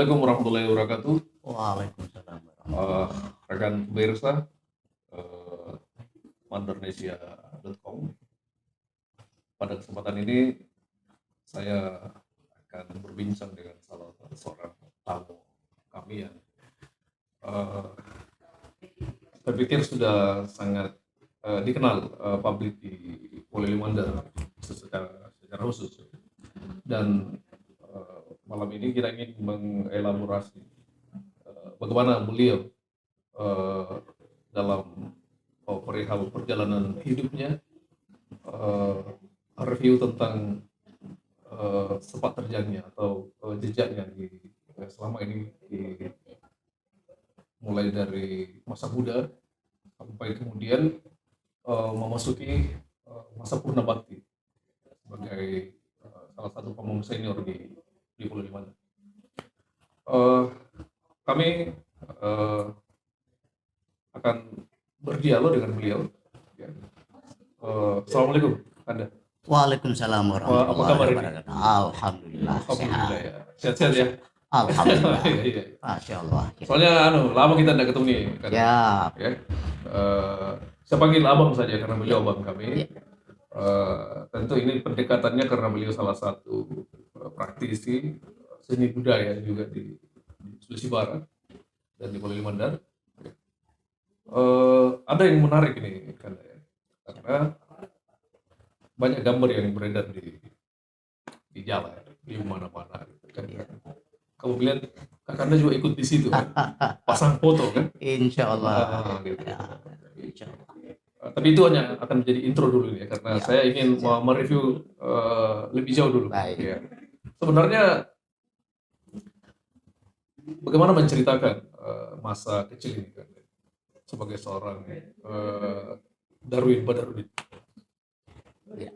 Assalamualaikum warahmatullahi wabarakatuh. Waalaikumsalam Eh, warahmatullahi rekan pemirsa, eh, mandarnesia.com. Pada kesempatan ini saya akan berbincang dengan salah seorang tamu kami yang eh, saya pikir sudah sangat dikenal publik di Polili Mandar secara khusus. Dan malam ini kita ingin mengelaborasi bagaimana beliau dalam perihal perjalanan hidupnya, review tentang sepak terjangnya atau jejaknya selama ini mulai dari masa muda sampai kemudian memasuki masa purna bakti sebagai salah satu pemimpin senior di Pulau Limana. Kami akan berdialog dengan beliau. Assalamualaikum, Anda. Waalaikumsalam Apa warahmatullahi kabar ini? wabarakatuh. Alhamdulillah Alhamdulillah sehat. ya. Sehat-sehat ya. Alhamdulillah. Iya. Masya Allah. Soalnya lama kita tidak ketemu nih kan. Ya. Ya. Saya panggil abang saja karena beliau abang kami. Ya. Tentu ini pendekatannya karena beliau salah satu praktisi seni budaya juga di Sulawesi Barat dan di Polili Mandar. Ada yang menarik ini kan ya, karena banyak gambar yang beredar di jalan di mana-mana gitu kan. Ya. Kamu lihat kakaknya juga ikut di situ kan, pasang foto kan. Insya Allah. Gitu. Ya. Insya Allah. Tapi itu hanya akan menjadi intro dulu ya, karena Ya. saya ingin mereview lebih jauh dulu. Baik. Ya. Sebenarnya bagaimana menceritakan masa kecil ini kan sebagai seorang Darwin Badarudin. Ya.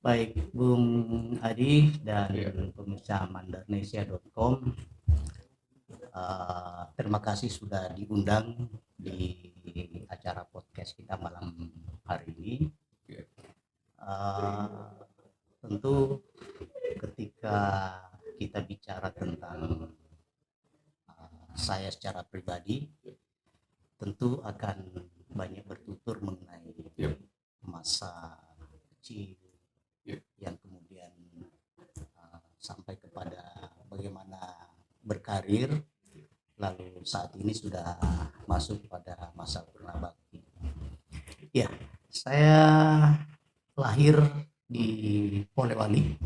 Baik, Bung Adi dan Ya. pemirsa mandarnesia.com, terima kasih sudah diundang di acara podcast kita malam hari ini. Ya. Tentu ketika kita bicara tentang saya secara pribadi, tentu akan banyak bertutur mengenai masa kecil yang kemudian sampai kepada bagaimana berkarir, lalu saat ini sudah masuk pada masa purna bakti. Ya, saya lahir di Polewali,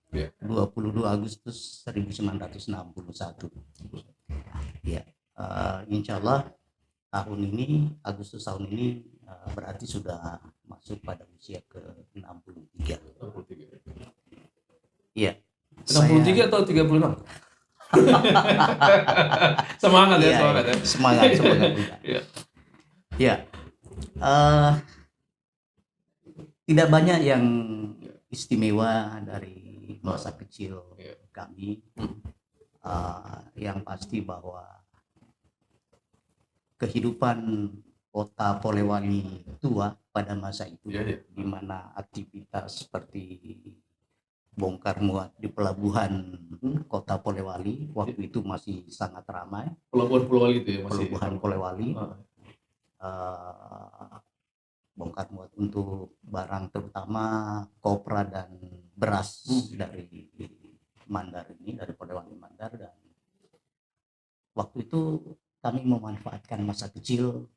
Ya. 22 Agustus 1961. Ya, insya Allah Agustus tahun ini berarti sudah masuk pada usia ke-63. 63. Iya. 63 atau 36? Semangat ya, semangat ya. Semangat juga. Iya. Ya. Tidak banyak yang istimewa dari masa kecil kami. Yang pasti bahwa kehidupan kota Polewali tua pada masa itu, di mana aktivitas seperti bongkar muat di pelabuhan kota Polewali waktu itu masih sangat ramai. Pelabuhan Polewali itu ya masih. Pelabuhan Polewali. Bongkar muat untuk barang terutama kopra dan beras dari Mandar ini, dari Polewali Mandar. Dan waktu itu kami memanfaatkan masa kecil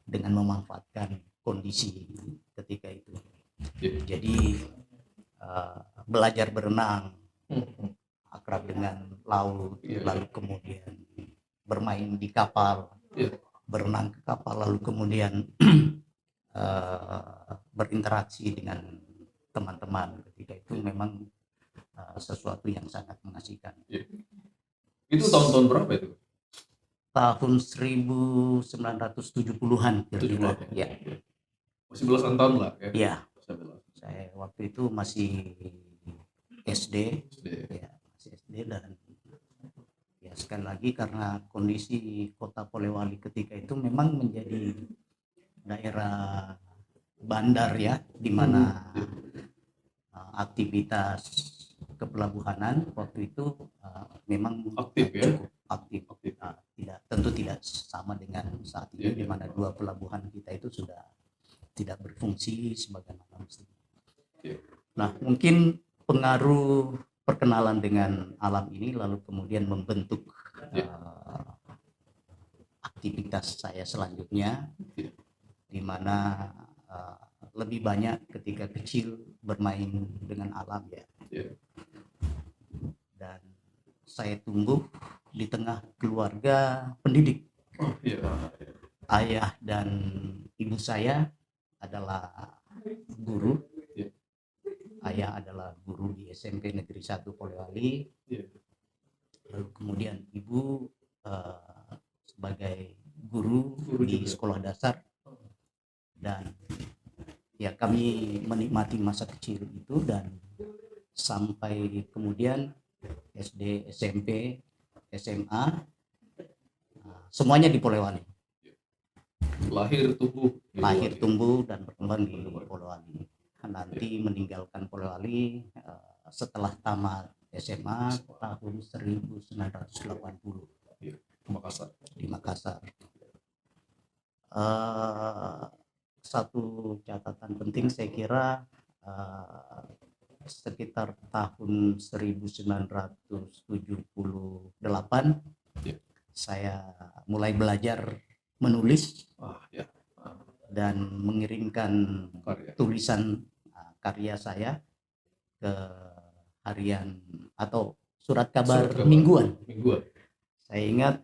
dengan memanfaatkan kondisi ketika itu. Jadi belajar berenang, akrab dengan laut, lalu kemudian bermain di kapal, berenang ke kapal, lalu kemudian berinteraksi dengan teman-teman ketika itu memang sesuatu yang sangat mengasihkan. Itu tahun-tahun berapa itu? Tahun 1970-an kira-kira. Ya. Masih belasan tahun lah ya. Iya. Saya waktu itu masih SD. Ya, masih SD. Dan ya sekali lagi karena kondisi kota Polewali ketika itu memang menjadi daerah bandar ya, di mana aktivitas kepelabuhanan waktu itu memang Aktif ya? cukup aktif. Tentu tidak sama dengan saat ini, di mana dua pelabuhan kita itu sudah tidak berfungsi sebagaimana mestinya. Nah, mungkin pengaruh perkenalan dengan alam ini lalu kemudian membentuk aktivitas saya selanjutnya, di mana lebih banyak ketika kecil bermain dengan alam ya. Dan saya tumbuh di tengah keluarga pendidik. Ayah dan ibu saya adalah guru. Ayah adalah guru di SMP Negeri 1 Polewali. Lalu kemudian ibu sebagai guru di sekolah dasar. Dan ya kami menikmati masa kecil itu, dan sampai kemudian SD, SMP, SMA semuanya di Polewali. Lahir tumbuh dan berkembang di Polewali. Nanti meninggalkan Polewali setelah tamat SMA tahun 1980 di Makassar. Satu catatan penting saya kira, sekitar tahun 1978 saya mulai belajar menulis dan mengirimkan tulisan karya saya ke harian atau surat kabar mingguan. Saya ingat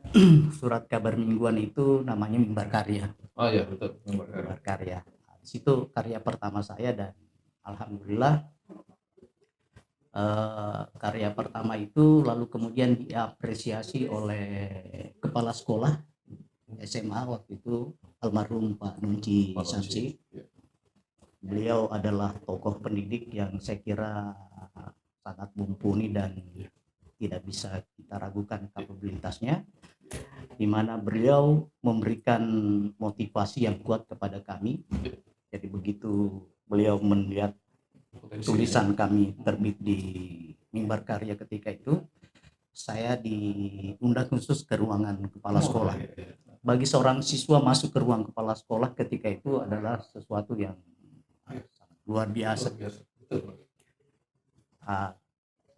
surat kabar mingguan itu namanya Mimbar Karya. Betul, Mimbar Karya. Di situ karya pertama saya, dan alhamdulillah karya pertama itu lalu kemudian diapresiasi oleh kepala sekolah SMA waktu itu, almarhum Pak Nunci Samsi. Beliau adalah tokoh pendidik yang saya kira sangat mumpuni dan tidak bisa kita ragukan kapabilitasnya, di mana beliau memberikan motivasi yang kuat kepada kami. Jadi begitu beliau melihat tulisan kami terbit di Mimbar Karya ketika itu, saya diundang khusus ke ruangan kepala sekolah. Bagi seorang siswa masuk ke ruang kepala sekolah ketika itu adalah sesuatu yang luar biasa.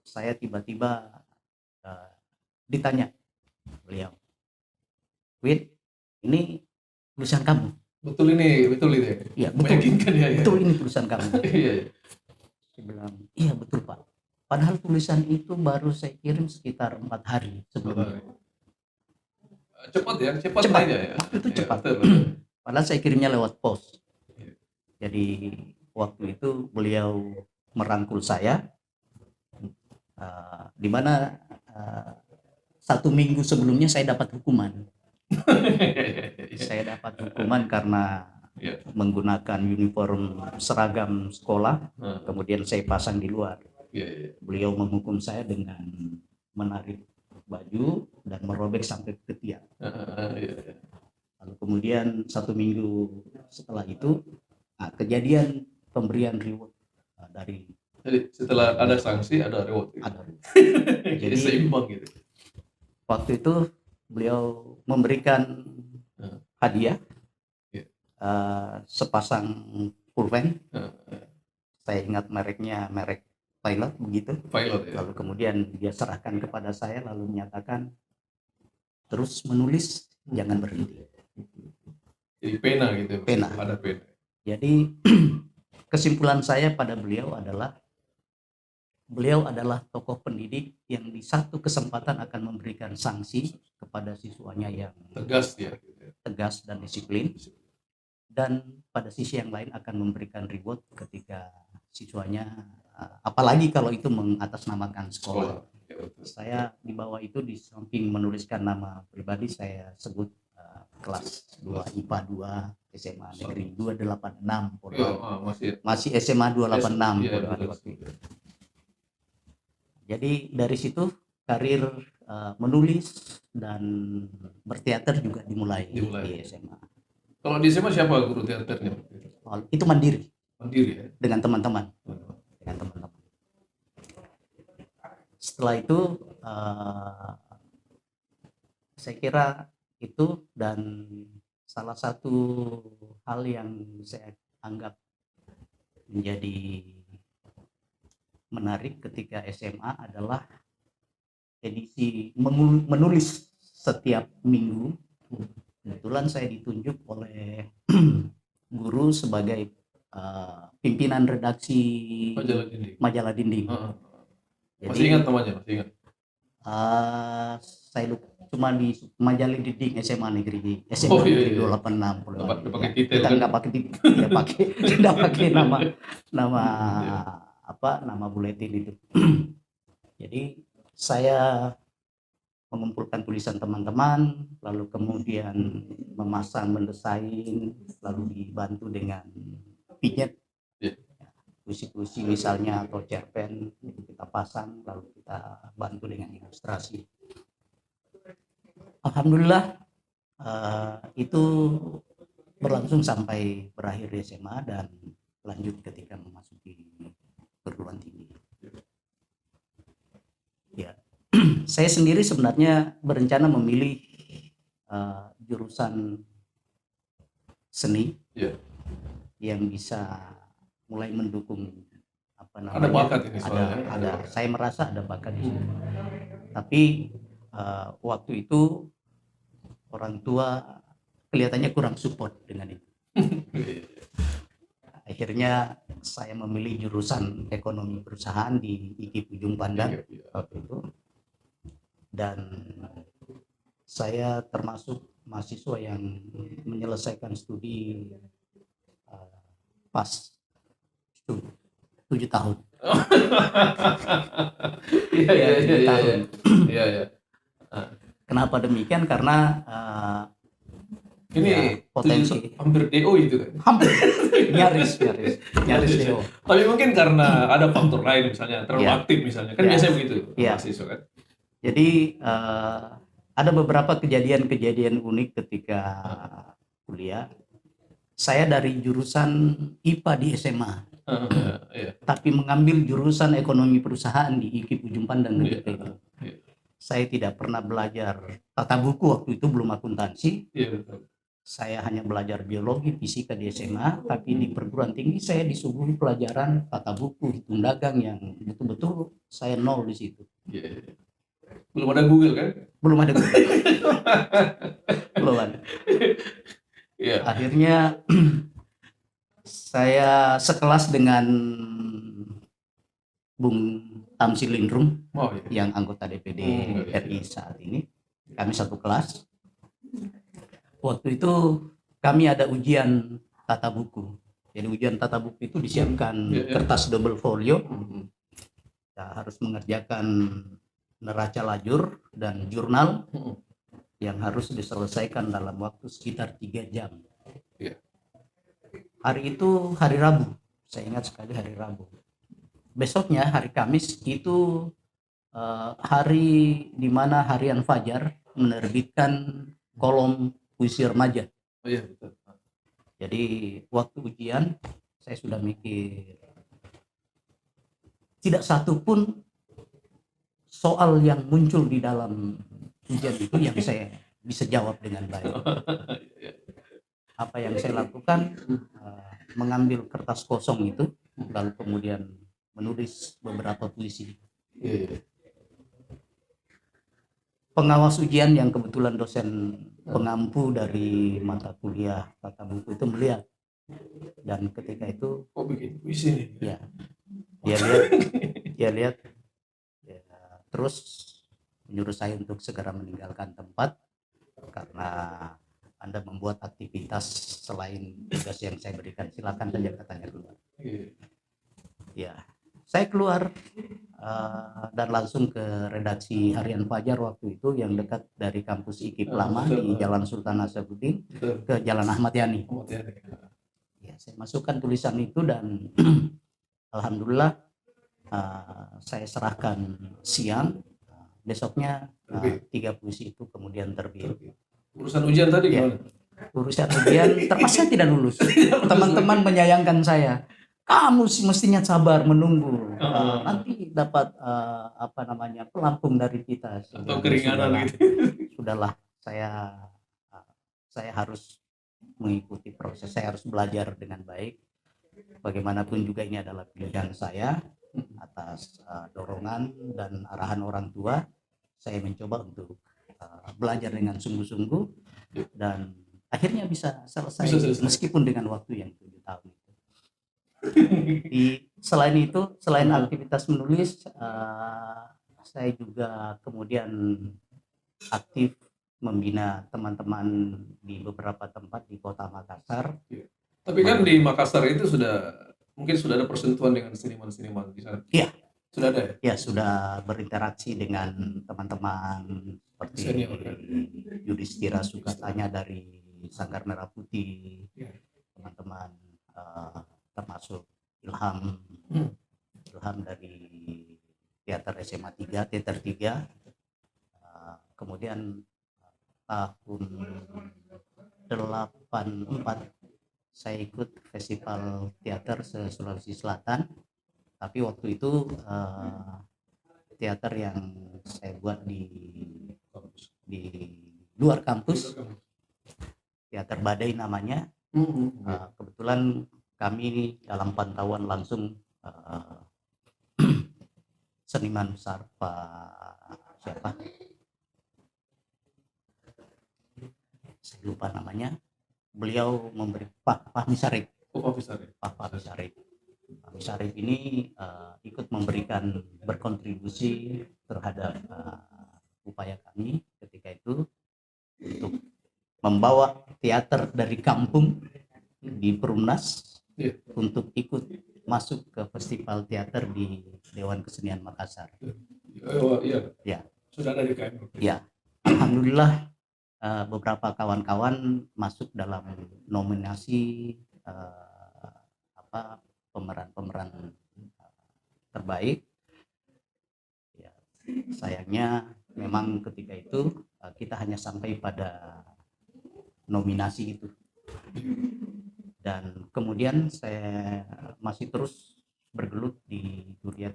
Saya tiba-tiba ditanya beliau, "Wid, ini tulisan kamu?" Betul ini. Ya, betul ini tulisan kamu. Saya bilang, "Iya betul Pak. Padahal tulisan itu baru saya kirim sekitar 4 hari sebelumnya." Cepat aja ya. Waktu itu cepat. Padahal saya kirimnya lewat pos. Jadi waktu itu beliau merangkul saya, di mana 1 minggu sebelumnya saya dapat hukuman. Saya dapat hukuman karena menggunakan uniform seragam sekolah, kemudian saya pasang di luar. Beliau menghukum saya dengan menarik baju dan merobek sampai ke ketiak. Lalu kemudian 1 minggu setelah itu kejadian pemberian reward dari. Jadi setelah ada sanksi ada reward. Jadi seimbang gitu. Waktu itu beliau memberikan hadiah sepasang pulpen. Saya ingat mereknya merek Pilot begitu. Lalu kemudian dia serahkan kepada saya lalu menyatakan, "Terus menulis, jangan berhenti." Jadi pena gitu. Ada pena. Jadi kesimpulan saya pada beliau adalah tokoh pendidik yang di satu kesempatan akan memberikan sanksi kepada siswanya yang tegas dan disiplin, dan pada sisi yang lain akan memberikan reward ketika siswanya, apalagi kalau itu mengatasnamakan sekolah. Saya di bawah itu di samping menuliskan nama pribadi, saya sebut kelas 2 IPA 2 SMA Negeri 286 Polewali. Masih SMA 286 Polewali waktu itu. Jadi dari situ karir menulis dan berteater juga dimulai di SMA. Kalau di SMA siapa guru teaternya? Itu mandiri ya? Dengan teman-teman. setelah itu saya kira itu, dan salah satu hal yang saya anggap menjadi menarik ketika SMA adalah edisi menulis setiap minggu. Kebetulan saya ditunjuk oleh guru sebagai pimpinan redaksi majalah dinding. Jadi, masih ingat namanya? Masih ingat? Saya lupa, cuma di majalah dinding SMA Negeri 286. Pakai titel, kita nggak pakai tidak pakai nama nama buletin itu. Jadi saya mengumpulkan tulisan teman-teman, lalu kemudian memasang, mendesain, lalu dibantu dengan vignette, puisi-puisi misalnya, atau cerpen, itu kita pasang, lalu kita bantu dengan ilustrasi. Alhamdulillah itu berlangsung sampai berakhir di SMA dan lanjut ketika memasuki perguruan tinggi. Ya, saya sendiri sebenarnya berencana memilih jurusan seni yang bisa mulai mendukung ada bakat ini soalnya. Saya merasa ada bakat di situ. Tapi waktu itu orang tua kelihatannya kurang support dengan itu. Akhirnya saya memilih jurusan ekonomi perusahaan di IKIP Ujung Pandang waktu itu, dan saya termasuk mahasiswa yang menyelesaikan studi pas 7 tahun. Iya. Kenapa demikian? Karena ini potensi hampir DO itu kan? Hampir nyaris DO. Tapi mungkin karena ada faktor lain, misalnya terlalu aktif misalnya, kan biasanya begitu mahasiswa kan. Jadi ada beberapa kejadian unik ketika kuliah. Saya dari jurusan IPA di SMA, tapi mengambil jurusan ekonomi perusahaan di IKIP Ujung Pandang ketika itu. Saya tidak pernah belajar tata buku, waktu itu belum akuntansi. Saya hanya belajar biologi, fisika di SMA, tapi di perguruan tinggi saya disuguhi pelajaran tata buku, hitung dagang yang betul-betul saya nol di situ. Belum ada Google kan? Belum ada Google. Belum ada. Akhirnya saya sekelas dengan Bung Tamsil Lindrum yang anggota DPD RI saat ini. Kami satu kelas. Waktu itu kami ada ujian tata buku. Jadi ujian tata buku itu disiapkan kertas double folio. Kita harus mengerjakan neraca lajur dan jurnal yang harus diselesaikan dalam waktu sekitar 3 jam. Hari itu hari Rabu. Saya ingat sekali hari Rabu. Besoknya hari Kamis itu hari di mana Harian Fajar menerbitkan kolom puisi remaja. Betul. Jadi waktu ujian saya sudah mikir, tidak satu pun soal yang muncul di dalam ujian itu yang saya bisa jawab dengan baik. Apa yang saya lakukan, mengambil kertas kosong itu, lalu kemudian menulis beberapa puisi. Pengawas ujian yang kebetulan dosen pengampu dari mata kuliah tata buku itu melihat, dan ketika itu bikin puisi nih. Ya, dia lihat terus menyuruh saya untuk segera meninggalkan tempat karena Anda membuat aktivitas selain tugas yang saya berikan, silakan saja, katanya, keluar. Ya, saya keluar dan langsung ke redaksi Harian Fajar waktu itu yang dekat dari kampus IKIP lama di Jalan Sultan Hasanuddin ke Jalan Ahmad Yani. Ya, saya masukkan tulisan itu dan alhamdulillah saya serahkan siang. Besoknya 3 puisi itu kemudian terbit. Urusan ujian tadi gimana? Urusan ujian terpaksa tidak lulus. Teman-teman menyayangkan saya. kamu sih mestinya sabar menunggu, nanti dapat apa namanya pelampung dari kita. Atau keringanan gitu. Sudahlah, saya harus mengikuti proses, saya harus belajar dengan baik. Bagaimanapun juga ini adalah pilihan saya atas dorongan dan arahan orang tua. Saya mencoba untuk belajar dengan sungguh-sungguh dan akhirnya bisa selesai meskipun dengan waktu yang 7 tahun. Selain itu, selain aktivitas menulis, saya juga kemudian aktif membina teman-teman di beberapa tempat di Kota Makassar. Tapi kan di Makassar itu mungkin sudah ada persentuhan dengan seniman-seniman di sana. Iya. Sudah ada ya? Ya, sudah berinteraksi dengan teman-teman seperti Senior, ya? Yudhistira Sukatanya dari Sanggar Merah Putih, teman-teman termasuk Ilham dari Teater SMA 3, Teater 3. Kemudian tahun 84 saya ikut festival teater Sulawesi Selatan, tapi waktu itu teater yang saya buat di luar kampus, Teater Badai namanya. Kebetulan kami dalam pantauan langsung seniman besar Pak saya lupa namanya, beliau memberi Pak Fahmi Sarip. Pak Fahmi Sarip ini ikut memberikan berkontribusi terhadap upaya kami ketika itu untuk membawa teater dari kampung di Perumnas untuk ikut masuk ke festival teater di Dewan Kesenian Makassar. Ya. Sudah ada di KM. Ya, alhamdulillah beberapa kawan-kawan masuk dalam nominasi pemeran terbaik. Ya, sayangnya memang ketika itu kita hanya sampai pada nominasi itu. Dan kemudian saya masih terus bergelut di dunia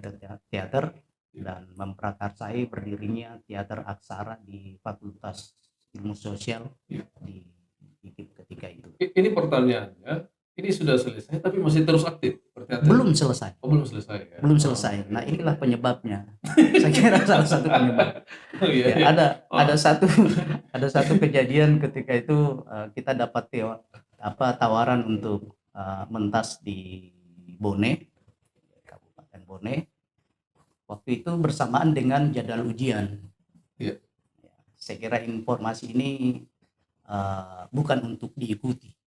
teater dan memprakarsai berdirinya Teater Aksara di Fakultas Ilmu Sosial di ketika itu. Ini pertanyaannya, ini sudah selesai tapi masih terus aktif berteater? Belum selesai. Belum selesai ya? Belum selesai. Nah, inilah penyebabnya. Saya kira salah satu penyebab. Ada satu kejadian ketika itu kita dapat tawaran untuk mentas di Bone, Kabupaten Bone. Waktu itu bersamaan dengan jadwal ujian. Ya. Saya kira informasi ini bukan untuk diikuti.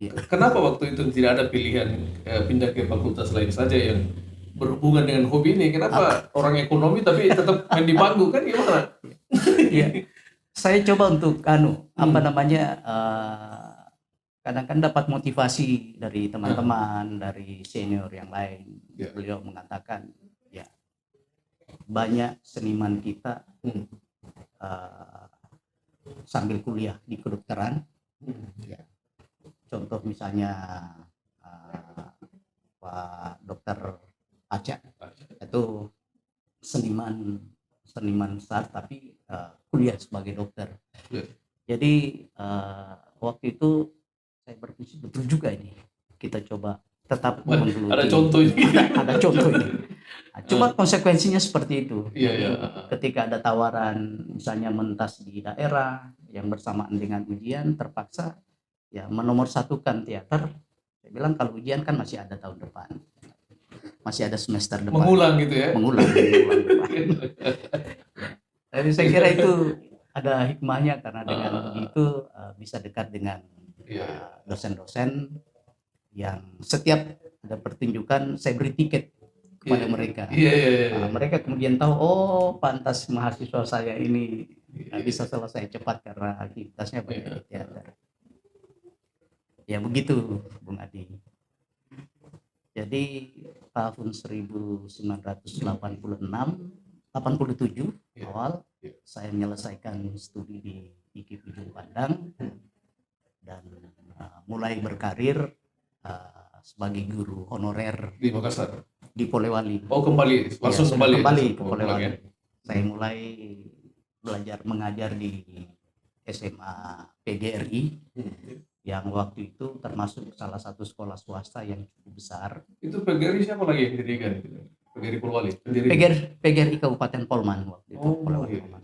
Ya. Kenapa waktu itu tidak ada pilihan pindah ke fakultas lain saja yang berhubungan dengan hobi ini? Kenapa orang ekonomi tapi tetap main di panggung, kan gimana? Ya. Saya coba untuk kadang-kadang dapat motivasi dari teman-teman, dari senior yang lain. Yeah. Beliau mengatakan, ya banyak seniman kita sambil kuliah di kedokteran. Ya. Contoh misalnya Pak Dokter Acak itu seniman besar tapi kuliah sebagai dokter. Yeah. Jadi waktu itu saya berpikir betul juga ini, kita coba tetap menggeluti. Ada contoh ini. Ada contoh ini. Cuma konsekuensinya seperti itu. Iya. Ketika ada tawaran misalnya mentas di daerah yang bersamaan dengan ujian, terpaksa ya menomorsatukan teater. Saya bilang kalau ujian kan masih ada tahun depan, masih ada semester depan. Mengulang gitu ya? Mengulang depan. Jadi saya kira itu ada hikmahnya karena dengan begitu bisa dekat dengan dosen-dosen yang setiap ada pertunjukan saya beri tiket kepada mereka. Mereka kemudian tahu, oh pantas mahasiswa saya ini bisa selesai cepat karena aktivitasnya banyak di teater. Ya begitu, Bung Adi. Jadi tahun 1987 awal saya menyelesaikan studi di IKIP Ujung Pandang dan mulai berkarir sebagai guru honorer Di Makassar. di Polewali. Oh, kembali, langsung Ya, kembali. kembali ke Oh, Polewali. ya. Saya mulai belajar mengajar di SMA PGRI yang waktu itu termasuk salah satu sekolah swasta yang cukup besar. Itu PGRI siapa lagi yang didirikan? PGRI Polewali. PGRI Kabupaten Polman waktu itu. Oh, Polewali iya. Polman.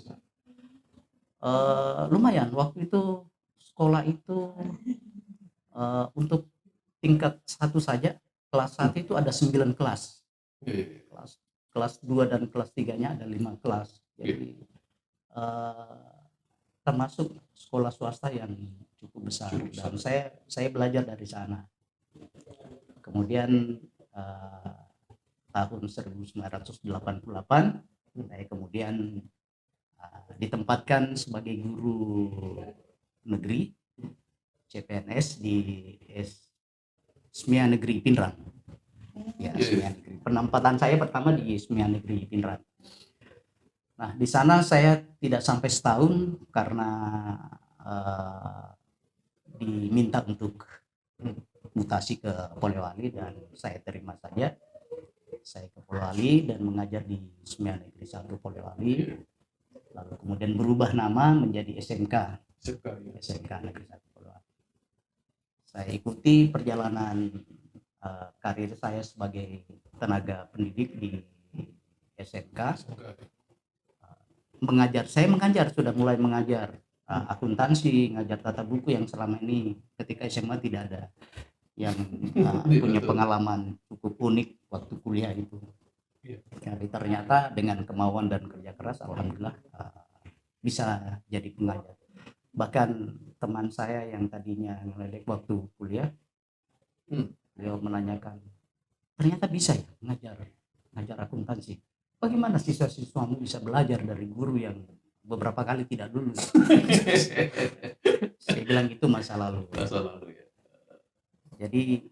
Lumayan waktu itu sekolah itu untuk tingkat 1 saja, kelas 1 itu ada 9 kelas. Iya. Kelas 2 dan kelas 3-nya ada 5 kelas. Jadi termasuk sekolah swasta yang cukup besar, dan saya belajar dari sana. Kemudian tahun 1988 saya kemudian ditempatkan sebagai guru negeri CPNS di SMIA Negeri Pinrang. Ya, SMIA Negeri. Penempatan saya pertama di SMIA Negeri Pinrang. Nah, di sana saya tidak sampai setahun karena diminta untuk mutasi ke Polewali, dan saya terima saja. Saya ke Polewali dan mengajar di SMIA Negeri 1 Polewali. Lalu kemudian berubah nama menjadi SMK Negeri 1 Polewali. Saya ikuti perjalanan karir saya sebagai tenaga pendidik di SMK. Saya mengajar, sudah mulai mengajar akuntansi, ngajar tata buku yang selama ini ketika SMA tidak ada, yang punya pengalaman cukup unik waktu kuliah itu. Jadi ternyata dengan kemauan dan kerja keras, alhamdulillah bisa jadi pengajar. Bahkan teman saya yang tadinya ngeledek waktu kuliah, beliau menanyakan, ternyata bisa ya ngajar akuntansi. Bagaimana siswa-siswamu bisa belajar dari guru yang beberapa kali tidak lulus? Saya bilang itu masa lalu. Ya. Jadi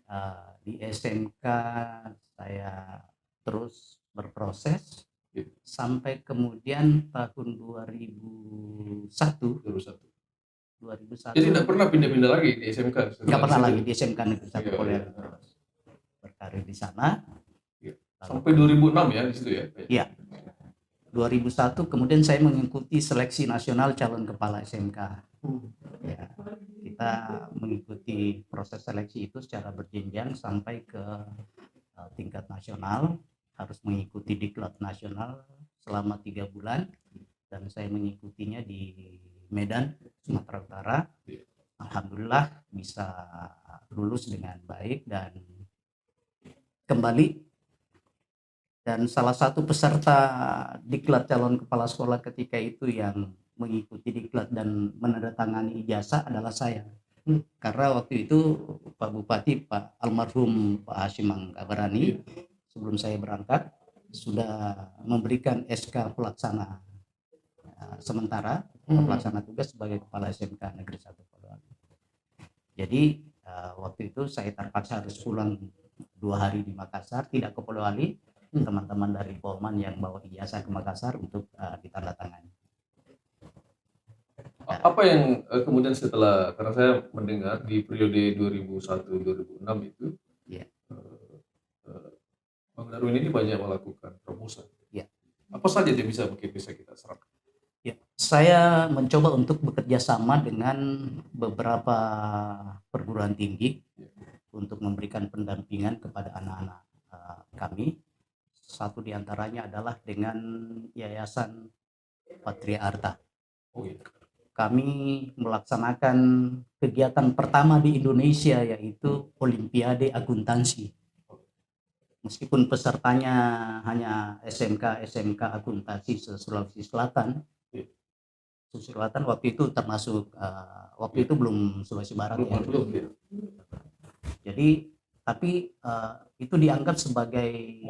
di SMK saya terus berproses sampai kemudian tahun 2001. Jadi tidak pernah pindah-pindah lagi di SMK? Nggak pernah lagi di SMK Negeri 1 Polewali. Berkarir di sana. Sampai 2006 ya di situ ya? Iya. 2001 kemudian saya mengikuti seleksi nasional calon kepala SMK. Ya, kita mengikuti proses seleksi itu secara berjenjang sampai ke tingkat nasional, harus mengikuti diklat nasional selama 3 bulan, dan saya mengikutinya di Medan, Sumatera Utara. Alhamdulillah bisa lulus dengan baik dan kembali. Dan salah satu peserta diklat calon kepala sekolah ketika itu yang mengikuti diklat dan menandatangani ijazah adalah saya. Karena waktu itu Pak Bupati, Pak almarhum Pak Hashim Mangkabarani, sebelum saya berangkat sudah memberikan SK pelaksana sementara, pelaksana tugas sebagai kepala SMK Negeri 1 Polewali. Jadi waktu itu saya terpaksa harus pulang 2 hari di Makassar, tidak ke Polewali. Teman-teman dari Polman yang bawa ijazah ke Makassar untuk ditandatangani. Apa yang kemudian setelah, karena saya mendengar di periode 2001-2006 itu Bang Darwin ini banyak melakukan terobosan. Ya. Apa saja yang bisa kita serap? Ya, saya mencoba untuk bekerja sama dengan beberapa perguruan tinggi untuk memberikan pendampingan kepada anak-anak kami. Satu diantaranya adalah dengan Yayasan Patria Arta. Kami melaksanakan kegiatan pertama di Indonesia, yaitu Olimpiade Akuntansi. Meskipun pesertanya hanya SMK Akuntansi Sulawesi Selatan. Sulawesi Selatan waktu itu termasuk, waktu itu belum Sulawesi Barat. Jadi tapi itu dianggap sebagai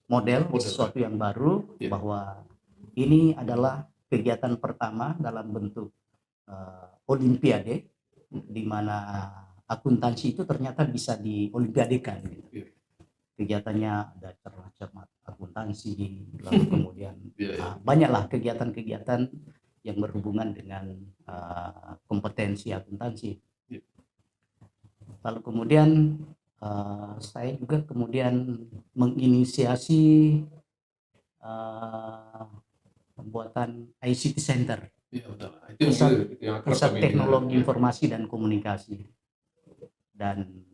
model sesuatu yang baru, bahwa ini adalah kegiatan pertama dalam bentuk olimpiade, di mana akuntansi itu ternyata bisa diolimpiadekan gitu. Kegiatannya ada cermat akuntansi, lalu kemudian banyaklah kegiatan-kegiatan yang berhubungan dengan kompetensi akuntansi. Lalu kemudian saya juga kemudian menginisiasi pembuatan ICT Center, Iya betul. Pusat Itu yang akrab Pusat kami Teknologi dengar. Informasi dan Komunikasi. Dan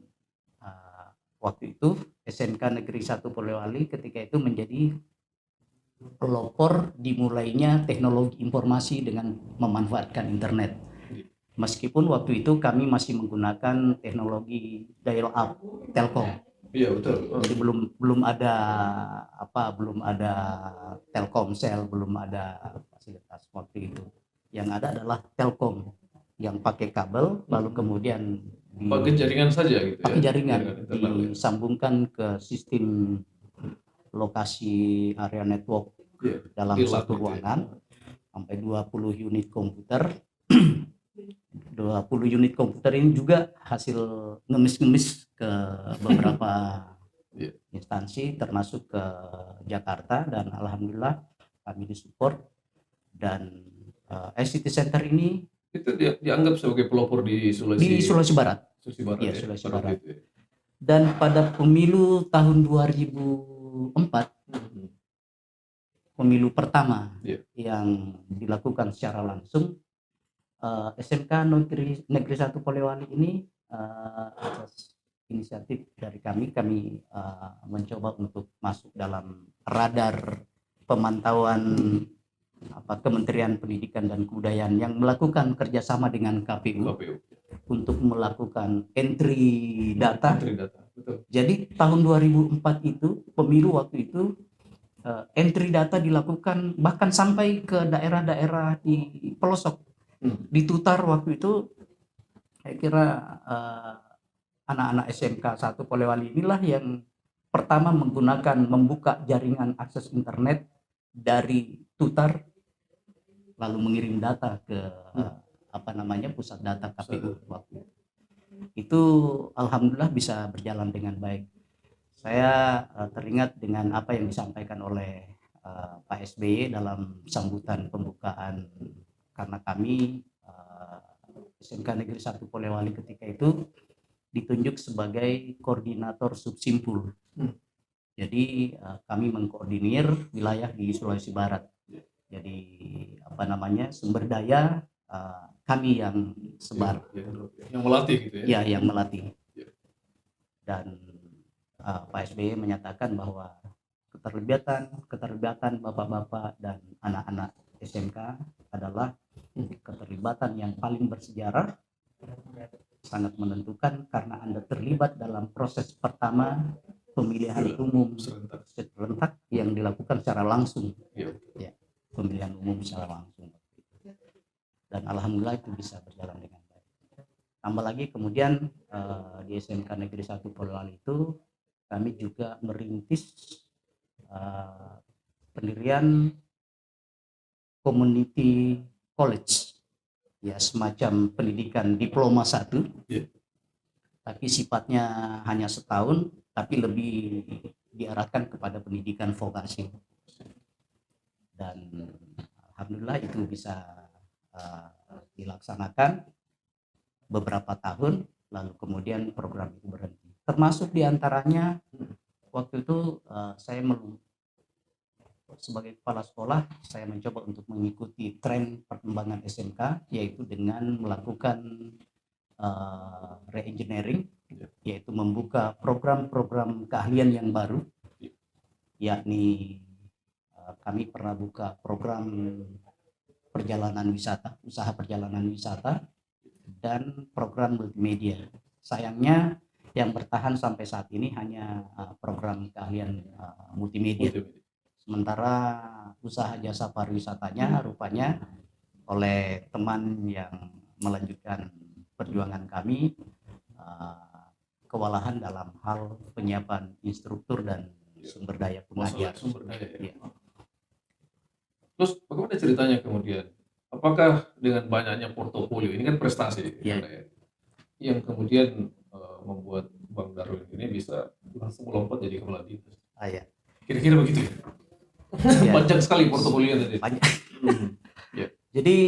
waktu itu SMK Negeri 1 Polewali ketika itu menjadi pelopor dimulainya teknologi informasi dengan memanfaatkan internet. Meskipun waktu itu kami masih menggunakan teknologi dial up Telkom. Iya betul. Jadi belum ada Telkomsel, belum ada fasilitas waktu itu. Yang ada adalah Telkom yang pakai kabel, lalu kemudian pakai jaringan saja gitu pakai ya. jaringan Internal, ya. disambungkan ke sistem lokasi area network dalam suatu ruangan sampai 20 unit komputer. 20 unit komputer ini juga hasil ngemis-ngemis ke beberapa instansi termasuk ke Jakarta, dan alhamdulillah kami disupport. Dan ICT Center ini itu dianggap sebagai pelopor di Sulawesi Barat. Iya, Sulawesi Barat. Dan pada pemilu tahun 2004, pemilu pertama yang dilakukan secara langsung, SMK Negeri 1 Polewali ini atas inisiatif dari kami mencoba untuk masuk dalam radar pemantauan Kementerian Pendidikan dan Kebudayaan yang melakukan kerjasama dengan KPU untuk melakukan entry data. Betul. Jadi tahun 2004 itu pemilu waktu itu entry data dilakukan bahkan sampai ke daerah-daerah di pelosok. Di Tutar waktu itu saya kira anak-anak SMK 1 Polewali inilah yang pertama membuka jaringan akses internet dari Tutar lalu mengirim data ke pusat data KPU waktu itu. Alhamdulillah bisa berjalan dengan baik. Saya teringat dengan apa yang disampaikan oleh Pak SBY dalam sambutan pembukaan, karena kami SMK Negeri 1 Polewali ketika itu ditunjuk sebagai koordinator subsimpul. Jadi kami mengkoordinir wilayah di Sulawesi Barat. Jadi sumber daya kami yang sebar. Yang melatih gitu ya. Ya, yang melatih. Dan Pak SBY menyatakan bahwa keterlibatan bapak-bapak dan anak-anak SMK adalah keterlibatan yang paling bersejarah, sangat menentukan karena Anda terlibat dalam proses pertama pemilihan umum serentak yang dilakukan secara langsung. Ya, pemilihan umum secara langsung. Dan alhamdulillah itu bisa berjalan dengan baik. Tambah lagi kemudian di SMK Negeri 1 Polewali itu kami juga merintis pendirian community college, ya semacam pendidikan diploma 1, tapi sifatnya hanya setahun, tapi lebih diarahkan kepada pendidikan vokasi. Dan alhamdulillah itu bisa dilaksanakan beberapa tahun, lalu kemudian program itu berhenti. Termasuk diantaranya waktu itu saya sebagai kepala sekolah, saya mencoba untuk mengikuti tren perkembangan SMK, yaitu dengan melakukan re-engineering, yaitu membuka program-program keahlian yang baru, yakni kami pernah buka program perjalanan wisata, usaha perjalanan wisata, dan program multimedia. Sayangnya yang bertahan sampai saat ini hanya program keahlian multimedia. Sementara usaha jasa pariwisatanya rupanya oleh teman yang melanjutkan perjuangan kami kewalahan dalam hal penyiapan instruktur dan sumber daya pengajar. Ya. Terus bagaimana ceritanya kemudian? Apakah dengan banyaknya portofolio, ini kan prestasi yang kemudian membuat Bang Darwin ini bisa langsung melompat jadi kepala dinas? Kira-kira begitu ya? Panjang sekali portofolio tadi. Jadi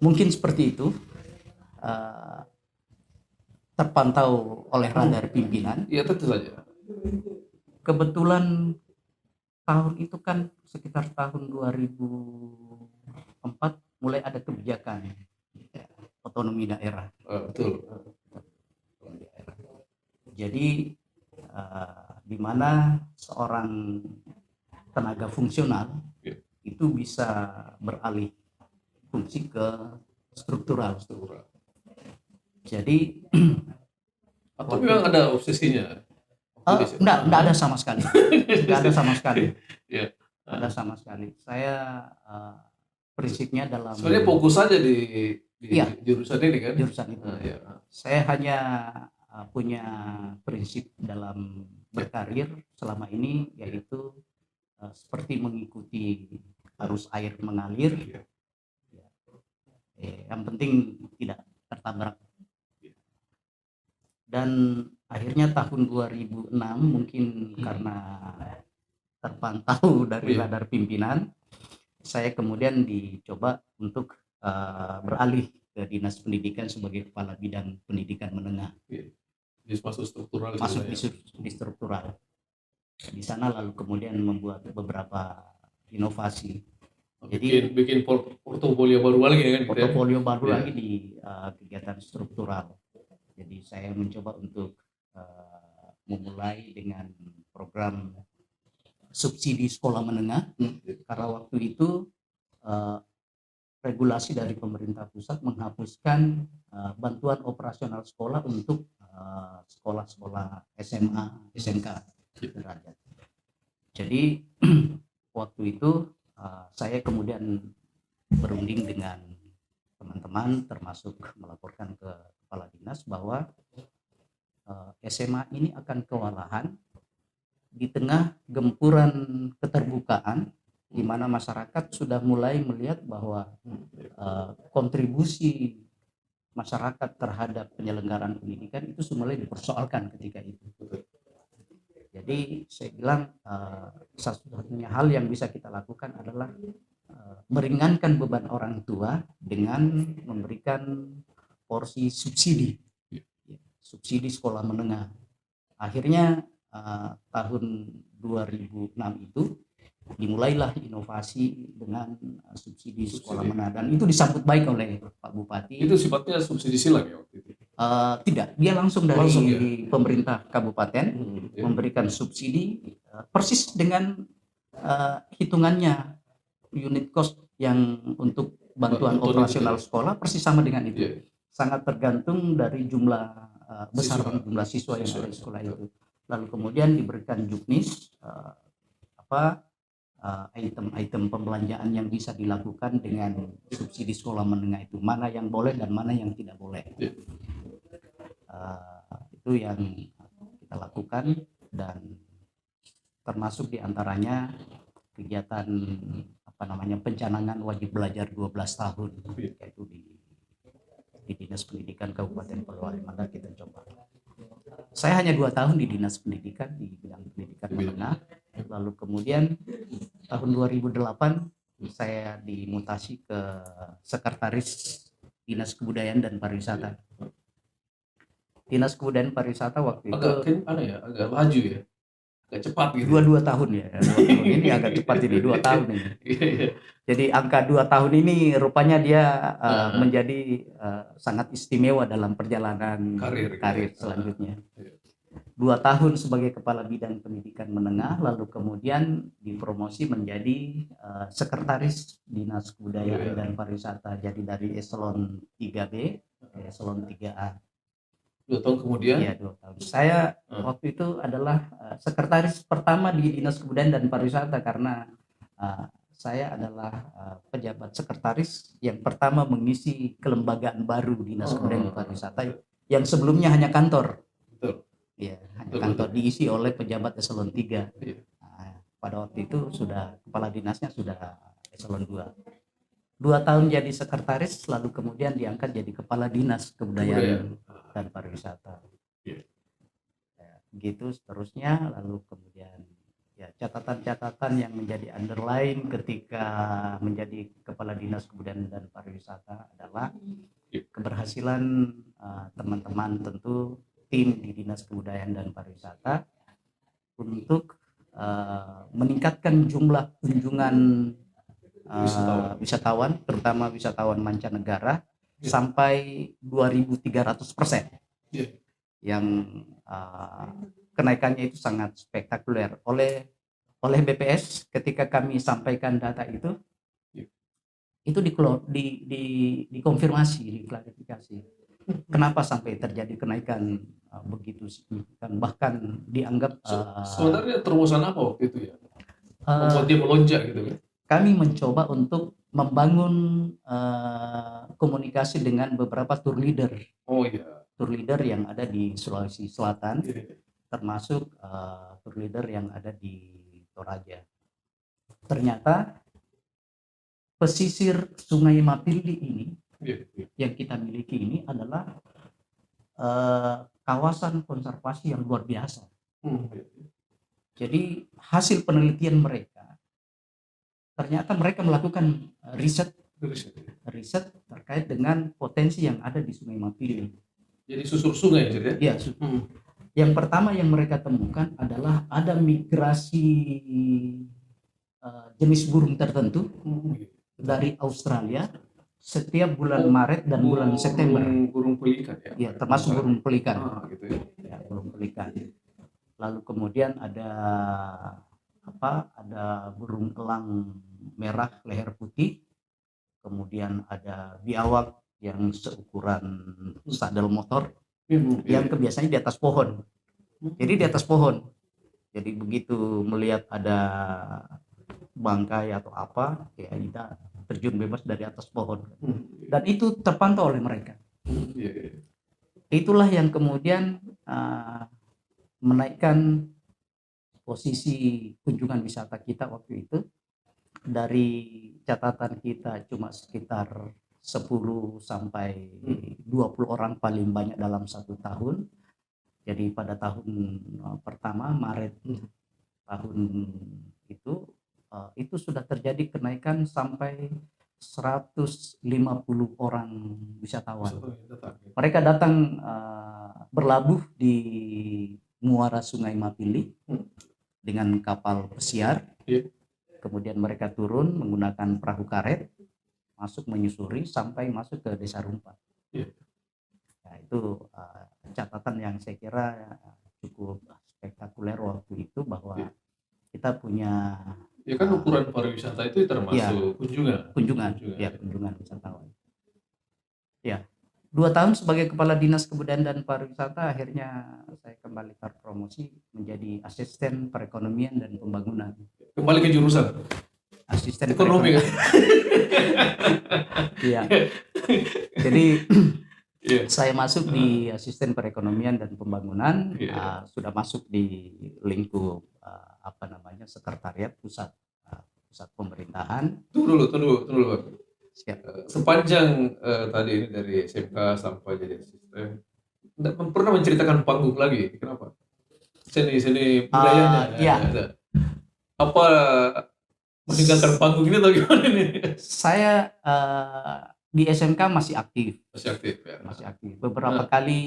mungkin seperti itu. terpantau oleh radar pimpinan. Iya, tentu saja. Kebetulan tahun itu kan sekitar tahun 2004 mulai ada kebijakan otonomi daerah. Betul. Jadi di mana seorang tenaga fungsional itu bisa beralih fungsi ke struktural. Jadi atau memang ada obsesinya? Enggak ada sama sekali. Enggak ada sama sekali. Iya. Ada sama sekali. Saya prinsipnya dalam sebenarnya fokus saja di Iya, jurusan ini kan? jurusan itu. Iya. Saya hanya punya prinsip dalam berkarir selama ini, yaitu seperti mengikuti arus air mengalir. Yang penting tidak tertabrak. Dan akhirnya tahun 2006 mungkin karena terpantau dari radar pimpinan, saya kemudian dicoba untuk beralih ke Dinas Pendidikan sebagai Kepala Bidang Pendidikan Menengah. Jadi masuk struktural. Masuk di struktural. Di sana lalu kemudian membuat beberapa inovasi. Jadi bikin portofolio baru lagi kan? Portofolio baru lagi di kegiatan struktural. Jadi saya mencoba untuk memulai dengan program subsidi sekolah menengah, karena waktu itu regulasi dari pemerintah pusat menghapuskan bantuan operasional sekolah untuk sekolah-sekolah SMA, SMK derajat. Jadi waktu itu saya kemudian berunding dengan teman-teman, termasuk melaporkan ke kepala dinas bahwa SMA ini akan kewalahan di tengah gempuran keterbukaan, di mana masyarakat sudah mulai melihat bahwa kontribusi masyarakat terhadap penyelenggaraan pendidikan itu mulai dipersoalkan ketika itu. Jadi saya bilang satu-satunya hal yang bisa kita lakukan adalah meringankan beban orang tua dengan memberikan porsi subsidi sekolah menengah. Akhirnya tahun 2006 itu dimulailah inovasi dengan subsidi sekolah menengah, dan itu disambut baik oleh Pak Bupati. Itu sifatnya subsidi silang ya waktu itu? Tidak, dia langsung dari pemerintah kabupaten memberikan subsidi persis dengan hitungannya unit cost yang untuk bantuan operasional sekolah persis sama dengan itu. Sangat tergantung dari jumlah besar jumlah siswa yang ada di sekolah itu. Lalu kemudian diberikan juknis item-item pembelanjaan yang bisa dilakukan dengan subsidi sekolah menengah itu, mana yang boleh dan mana yang tidak boleh. Itu yang kita lakukan, dan termasuk diantaranya kegiatan pencanangan wajib belajar 12 tahun, yaitu di Dinas Pendidikan Kabupaten Polewali Mandar kita coba. Saya hanya 2 tahun di Dinas Pendidikan di bidang pendidikan menengah. Lalu kemudian tahun 2008 saya dimutasi ke Sekretaris Dinas Kebudayaan dan Pariwisata. Dinas Kebudayaan Pariwisata waktu itu agak laju ya, agak cepat gitu. 2 tahun ya. 2 tahun ini agak cepat ini, 2 tahun ini. Jadi angka 2 tahun ini rupanya dia menjadi sangat istimewa dalam perjalanan karir selanjutnya. 2 tahun sebagai Kepala Bidang Pendidikan Menengah, lalu kemudian dipromosi menjadi Sekretaris Dinas Kebudayaan dan Pariwisata, jadi dari eselon 3B ke eselon 3A. 2 tahun kemudian? Iya, 2 tahun. Saya waktu itu adalah sekretaris pertama di Dinas Kebudayaan dan Pariwisata, karena saya adalah pejabat sekretaris yang pertama mengisi kelembagaan baru Dinas Kebudayaan dan Pariwisata yang sebelumnya hanya kantor. Betul. Ya, hanya kantor diisi oleh pejabat eselon 3. Pada waktu itu sudah kepala dinasnya sudah eselon 2. 2 tahun jadi sekretaris, lalu kemudian diangkat jadi Kepala Dinas Kebudayaan dan Pariwisata. Gitu seterusnya. Lalu kemudian catatan-catatan yang menjadi underline ketika menjadi Kepala Dinas Kebudayaan dan Pariwisata adalah keberhasilan teman-teman tentu tim di Dinas Kebudayaan dan Pariwisata untuk meningkatkan jumlah kunjungan wisatawan, terutama wisatawan mancanegara sampai 2.300%, yang kenaikannya itu sangat spektakuler. Oleh BPS ketika kami sampaikan data itu dikonfirmasi, diklarifikasi. Kenapa sampai terjadi kenaikan begitu signifikan, bahkan dianggap sebenarnya terobosan apa waktu itu ya membuat dia melonjak gitu kan? Kami mencoba untuk membangun komunikasi dengan beberapa tour leader. Tour leader yang ada di Sulawesi Selatan, termasuk tour leader yang ada di Toraja. Ternyata pesisir Sungai Mapilli ini yang kita miliki ini adalah kawasan konservasi yang luar biasa. Jadi hasil penelitian mereka, ternyata mereka melakukan riset terkait dengan potensi yang ada di Sungai Mapilli. Jadi susur sungai ya? Yang pertama yang mereka temukan adalah ada migrasi jenis burung tertentu dari Australia setiap bulan Maret dan bulan September. Burung pelikan ya? Ya, termasuk burung pelikan. Gitu ya. Ya, burung pelikan. Lalu kemudian ada burung elang merah leher putih, kemudian ada biawak yang seukuran sadel motor yang kebiasaannya di atas pohon. Jadi di atas pohon. Jadi begitu melihat ada bangkai atau apa, ya kita terjun bebas dari atas pohon. Dan itu terpantau oleh mereka. Itulah yang kemudian menaikkan posisi kunjungan wisata kita waktu itu. Dari catatan kita cuma sekitar 10 sampai 20 orang paling banyak dalam 1 tahun. Jadi pada tahun pertama Maret tahun itu sudah terjadi kenaikan sampai 150 orang wisatawan. Mereka datang berlabuh di muara Sungai Mapilli dengan kapal pesiar. Kemudian mereka turun menggunakan perahu karet, masuk menyusuri sampai masuk ke Desa Rumpat. Nah, itu catatan yang saya kira cukup spektakuler waktu itu, bahwa kita punya kan ukuran pariwisata itu termasuk kunjungan wisatawan. 2 tahun sebagai Kepala Dinas Kebudayaan dan Pariwisata, akhirnya saya kembali terpromosi menjadi Asisten Perekonomian dan Pembangunan. Kembali ke jurusan Asisten ekonomi kan? Iya. Jadi saya masuk di Asisten Perekonomian dan Pembangunan, sudah masuk di lingkup sekretariat pusat pemerintahan. Tunggu dulu. Siap. Sepanjang tadi ini dari SMK sampai jadi asisten, tidak pernah menceritakan panggung lagi. Kenapa? Seni budayanya. Apa meninggalkan panggung ini atau gimana nih? Saya di SMK masih aktif. Masih aktif. Beberapa kali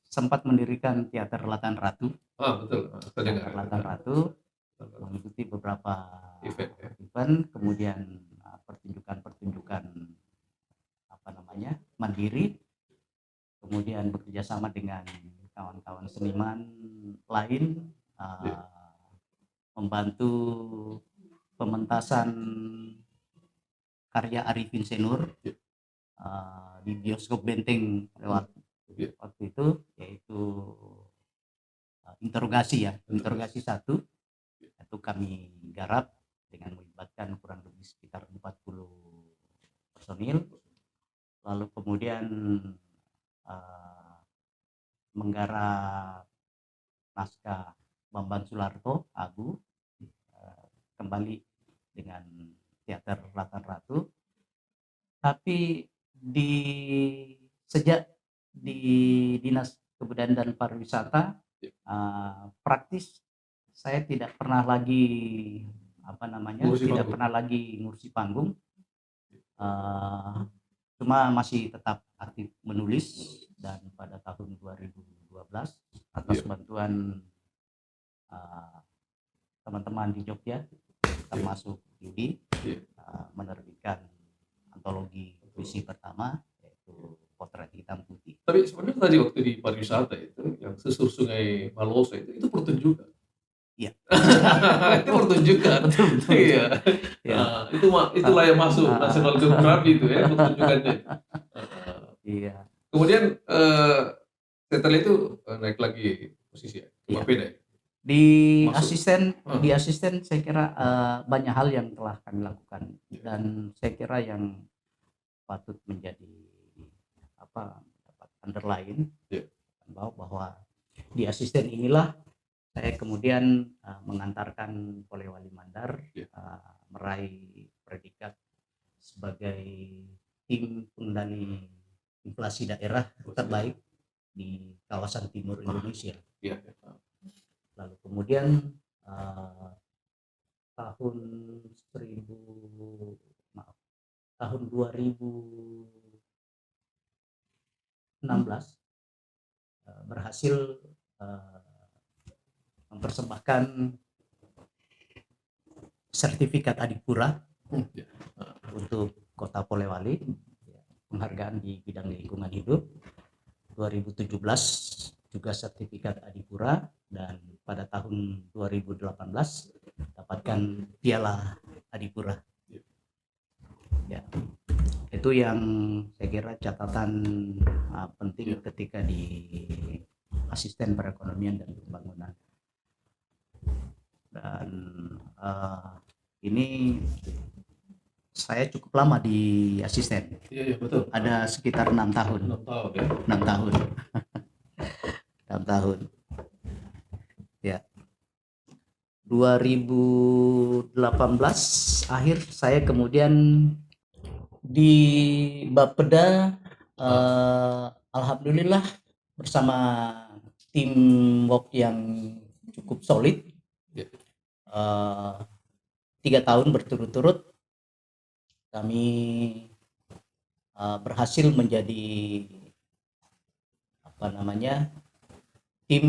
sempat mendirikan teater Latan Ratu. Betul. Teater Latan Ratu, mengikuti beberapa event, kemudian pertunjukan mandiri, kemudian bekerja sama dengan kawan-kawan seniman lain, membantu pementasan karya Arifin Senur di bioskop Benteng lewat waktu itu, yaitu interogasi 1, itu kami garap dengan melibatkan kurang lebih sekitar 40 personil. Lalu kemudian menggarap naskah Bambang Sularto Agu, kembali dengan teater Latan Ratu. Tapi sejak di Dinas Kebudayaan dan Pariwisata, praktis saya tidak pernah lagi ngurusi panggung. cuma masih tetap aktif menulis, dan pada tahun 2012 atas bantuan teman-teman di Jogja termasuk Yudi menerbitkan antologi puisi pertama, yaitu Potret Hitam Putih. Tapi sebenarnya tadi waktu di pariwisata itu yang susur Sungai Balosa itu pertunjukan. Iya. Itu pertunjukan. Betul. Iya. Ya. Itu layak masuk National Geographic itu ya pertunjukannya. Iya. Kemudian setelah itu naik lagi posisi Iya. beda ya? Di Masuk. asisten saya kira banyak hal yang telah kami lakukan, dan saya kira yang patut menjadi underline bahwa di asisten inilah saya kemudian mengantarkan Polewali Mandar meraih predikat sebagai tim pengendali inflasi daerah terbaik di kawasan timur Indonesia. Lalu kemudian tahun 2016 berhasil mempersembahkan sertifikat Adipura untuk Kota Polewali, penghargaan di bidang lingkungan hidup. 2017 juga sertifikat Adipura, dan pada tahun 2018 dapatkan Piala Adipura. Ya, itu yang saya kira catatan penting ketika di asisten perekonomian dan pembangunan. Dan ini saya cukup lama di asisten. Iya betul. Ada sekitar 6 tahun. 6 tahun ya. 6 tahun. 6 tahun. Ya. 2018 akhir saya kemudian di Bapeda, alhamdulillah bersama tim work yang cukup solid, 3 tahun berturut-turut kami berhasil menjadi tim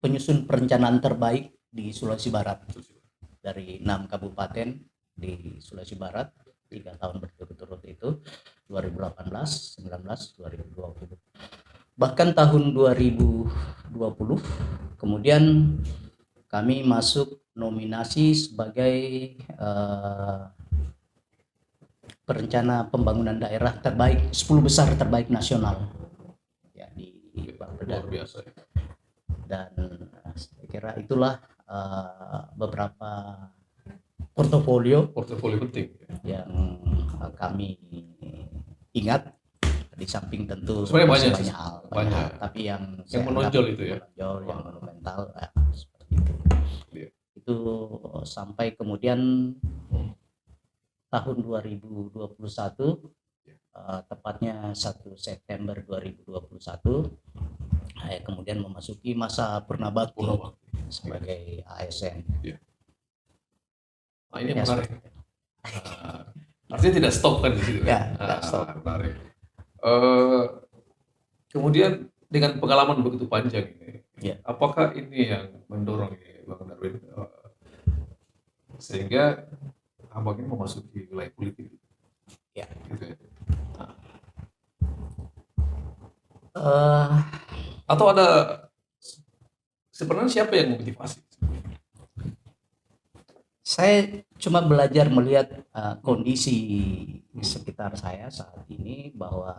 penyusun perencanaan terbaik di Sulawesi Barat dari 6 kabupaten di Sulawesi Barat. 3 tahun berturut-turut itu 2018, 19, 2020. Bahkan tahun 2020 kemudian kami masuk nominasi sebagai perencana pembangunan daerah terbaik, 10 besar terbaik nasional ya di Bapeda. Luar biasa. Dan saya kira itulah beberapa portofolio penting yang kami ingat, di samping tentu sebenarnya banyak hal, tapi yang menonjol itu ya, yang monumental seperti itu. Itu sampai kemudian tahun 2021 tepatnya 1 September 2021 saya kemudian memasuki masa Purnabakti sebagai ASN. Nah, ini menarik. Artinya tidak stop kan di situ ya? Tidak stop. Menarik. Kemudian dengan pengalaman begitu panjang ini, apakah ini yang mendorong Bang Darwin sehingga Abang ini memasuki wilayah politik? Ya. Gitu ya. Atau ada sebenarnya siapa yang memotivasi? Saya cuma belajar melihat kondisi sekitar saya saat ini bahwa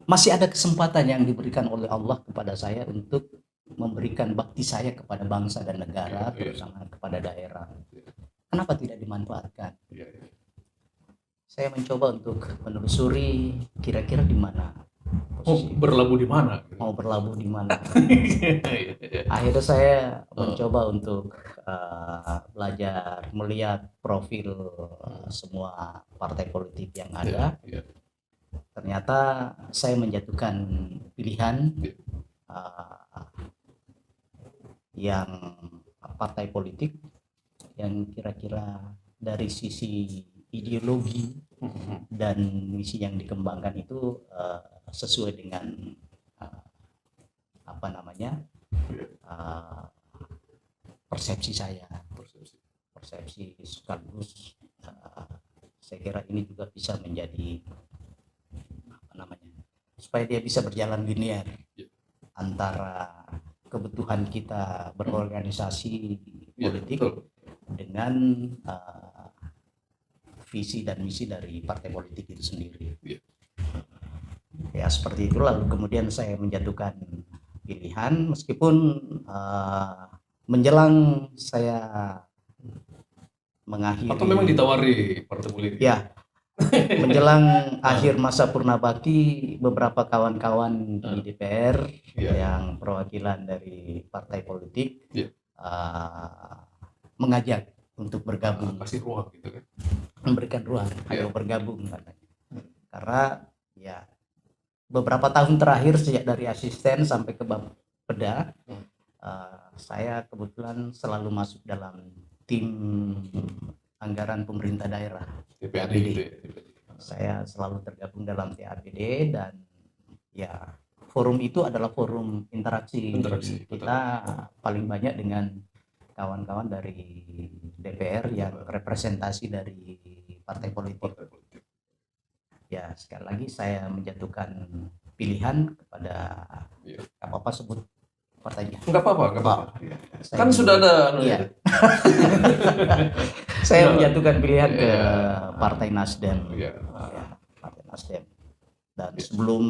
masih ada kesempatan yang diberikan oleh Allah kepada saya untuk memberikan bakti saya kepada bangsa dan negara, terutama kepada daerah. Kenapa tidak dimanfaatkan? Saya mencoba untuk menelusuri kira-kira di mana. Mau berlabuh di mana? Akhirnya saya mencoba untuk belajar melihat profil semua partai politik yang ada. Ternyata saya menjatuhkan pilihan yang partai politik yang kira-kira dari sisi ideologi dan misi yang dikembangkan itu sesuai dengan apa namanya persepsi saya, persepsi sekaligus saya kira ini juga bisa menjadi apa namanya, supaya dia bisa berjalan linear antara kebutuhan kita berorganisasi politik dengan visi dan misi dari partai politik itu sendiri. Ya seperti itu. Lalu kemudian saya menjatuhkan pilihan, meskipun menjelang saya mengakhiri, atau memang ditawari partai politik? Ya, menjelang akhir masa Purnabakti, beberapa kawan-kawan di DPR yang perwakilan dari partai politik mengajak untuk bergabung, kasih ruang gitu kan, memberikan ruang, ayo bergabung katanya. Karena ya beberapa tahun terakhir sejak dari asisten sampai ke Bapeda, saya kebetulan selalu masuk dalam tim anggaran pemerintah daerah, TAPD. Gitu ya. Saya selalu tergabung dalam TAPD, dan ya forum itu adalah forum interaksi. Kita paling banyak dengan kawan-kawan dari DPR yang representasi dari partai politik. Ya sekali lagi saya menjatuhkan pilihan kepada apa sebut partainya. Enggak apa-apa. Kan sudah ada. Iya. Saya menjatuhkan pilihan ke Partai Nasdem. Partai Nasdem. Dan sebelum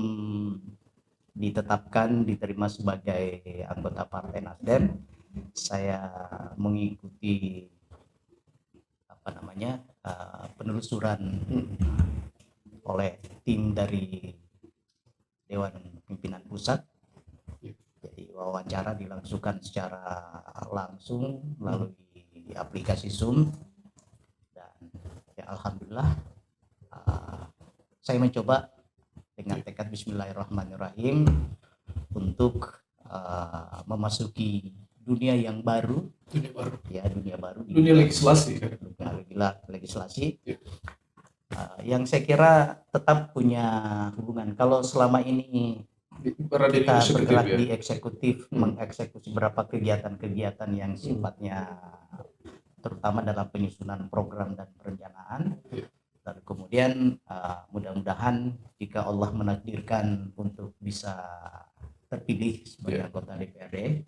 ditetapkan diterima sebagai anggota Partai Nasdem, saya mengikuti apa namanya penelusuran oleh tim dari Dewan Pimpinan Pusat. Jadi wawancara dilangsungkan secara langsung melalui aplikasi Zoom, dan ya alhamdulillah saya mencoba dengan tekad Bismillahirrahmanirrahim untuk memasuki dunia yang baru, dunia legislasi, yang saya kira tetap punya hubungan. Kalau selama ini kita bergerak di eksekutif, mengeksekusi beberapa kegiatan-kegiatan yang sifatnya terutama dalam penyusunan program dan perencanaan. Dan kemudian mudah-mudahan jika Allah menakdirkan untuk bisa terpilih sebagai anggota DPRD,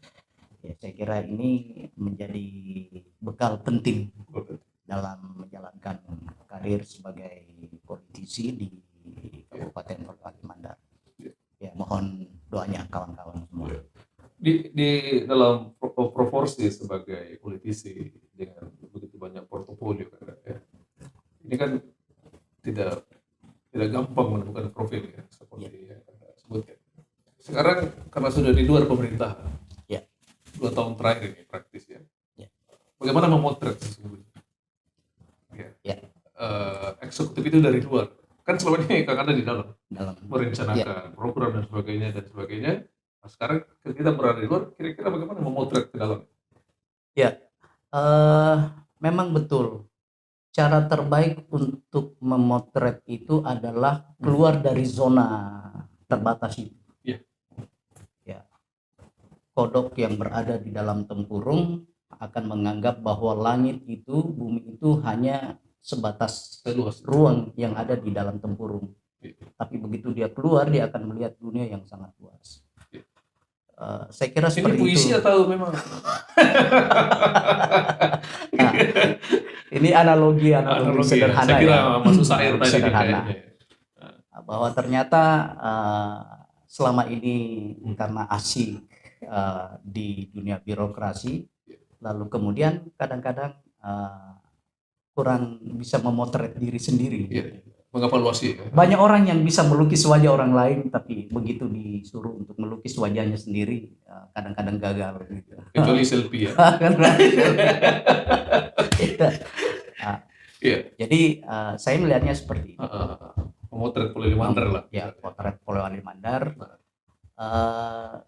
ya saya kira ini menjadi bekal penting dalam menjalankan karir sebagai politisi di Kabupaten Polewali Mandar. Ya mohon doanya kawan-kawan semua. Di dalam proporsi sebagai politisi dengan begitu banyak portofolio kan, ya. Ini kan tidak gampang menemukan profil ya, seperti yang Anda sebutkan. Sekarang karena sudah di luar pemerintah, 2 tahun terakhir ini praktis ya. Bagaimana memotret sesungguhnya? Eksekutif itu dari luar. Kan selama ini Kang Anda di dalam merencanakan program dan sebagainya. Nah, sekarang kita berada di luar, kira-kira bagaimana memotret ke dalam? Memang betul. Cara terbaik untuk memotret itu adalah keluar dari zona terbatas itu. Kodok yang berada di dalam tempurung akan menganggap bahwa langit itu, bumi itu hanya sebatas ruang yang ada di dalam tempurung. Tapi begitu dia keluar, dia akan melihat dunia yang sangat luas. Saya kira seperti itu. Ini puisi atau memang? Nah, ini analogi sederhana. Saya kira masuk sair tadi sederhana. Bahwa ternyata selama ini karena asik di dunia birokrasi, lalu kemudian kadang-kadang kurang bisa memotret diri sendiri. Mengevaluasi. Banyak orang yang bisa melukis wajah orang lain, tapi begitu disuruh untuk melukis wajahnya sendiri, kadang-kadang gagal gitu. Kecuali selfie ya. Jadi saya melihatnya seperti itu. Memotret Polewali Mandar lah. Ya, potret Polewali Mandar.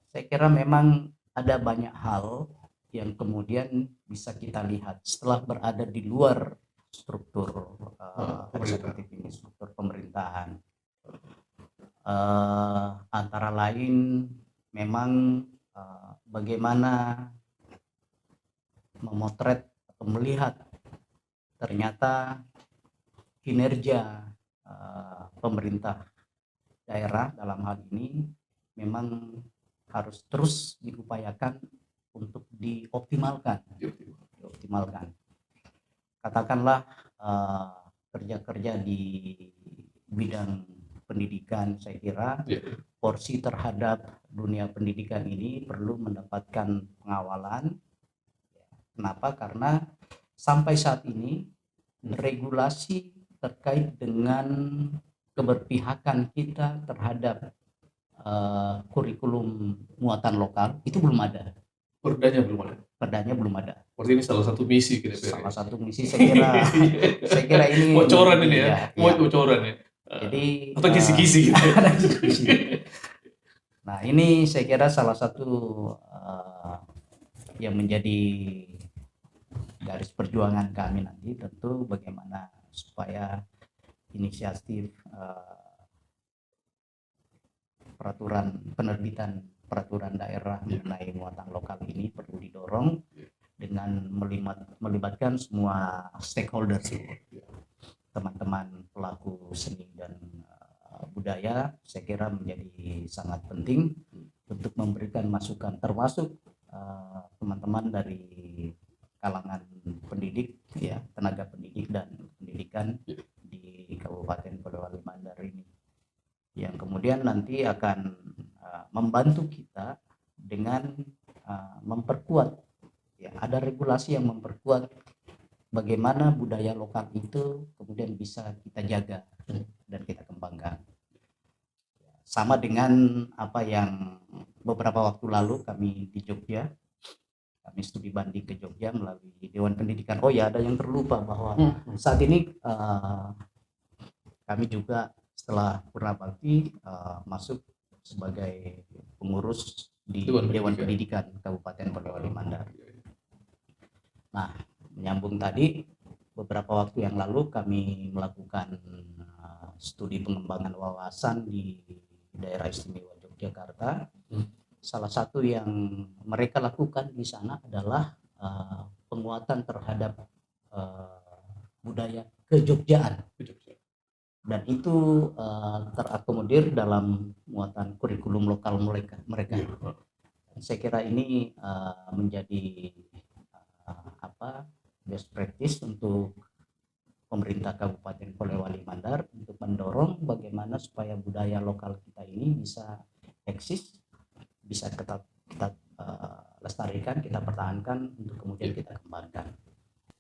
Saya kira memang ada banyak hal yang kemudian bisa kita lihat setelah berada di luar struktur eksekutif ini, struktur pemerintahan. Antara lain memang bagaimana memotret atau melihat ternyata kinerja pemerintah daerah dalam hal ini memang harus terus diupayakan untuk dioptimalkan. Katakanlah kerja-kerja di bidang pendidikan, saya kira porsi terhadap dunia pendidikan ini perlu mendapatkan pengawalan. Kenapa? Karena sampai saat ini regulasi terkait dengan keberpihakan kita terhadap kurikulum muatan lokal itu belum ada. Perdanya belum ada. Perdanya belum ada. Berarti ini salah satu misi kita. Salah satu misi saya kira ini bocoran ini ya. Bocoran ya. Jadi atau kisi-kisi gitu. Nah, ini saya kira salah satu yang menjadi garis perjuangan kami nanti, tentu bagaimana supaya inisiatif penerbitan peraturan daerah mengenai muatan lokal ini perlu didorong dengan melibatkan semua stakeholder, teman-teman pelaku seni dan budaya. Saya kira menjadi sangat penting untuk memberikan masukan, termasuk teman-teman dari kalangan pendidik, ya, tenaga pendidik dan pendidikan di Kabupaten Polewali Mandar ini, yang kemudian nanti akan membantu kita dengan memperkuat, ya, ada regulasi yang memperkuat bagaimana budaya lokal itu kemudian bisa kita jaga dan kita kembangkan. Sama dengan apa yang beberapa waktu lalu kami di Jogja, kami studi banding ke Jogja melalui Dewan Pendidikan. Oh ya, ada yang terlupa bahwa saat ini kami juga setelah Purnabakti masuk sebagai pengurus di Dewan Pendidikan Kabupaten Polewali Mandar. Nah, menyambung tadi, beberapa waktu yang lalu kami melakukan studi pengembangan wawasan di daerah istimewa Yogyakarta. Salah satu yang mereka lakukan di sana adalah penguatan terhadap budaya kejogjaan. Dan itu terakomodir dalam muatan kurikulum lokal mereka. Saya kira ini menjadi best practice untuk pemerintah Kabupaten Polewali Mandar untuk mendorong bagaimana supaya budaya lokal kita ini bisa eksis, bisa kita lestarikan, kita pertahankan untuk kemudian kita kembangkan.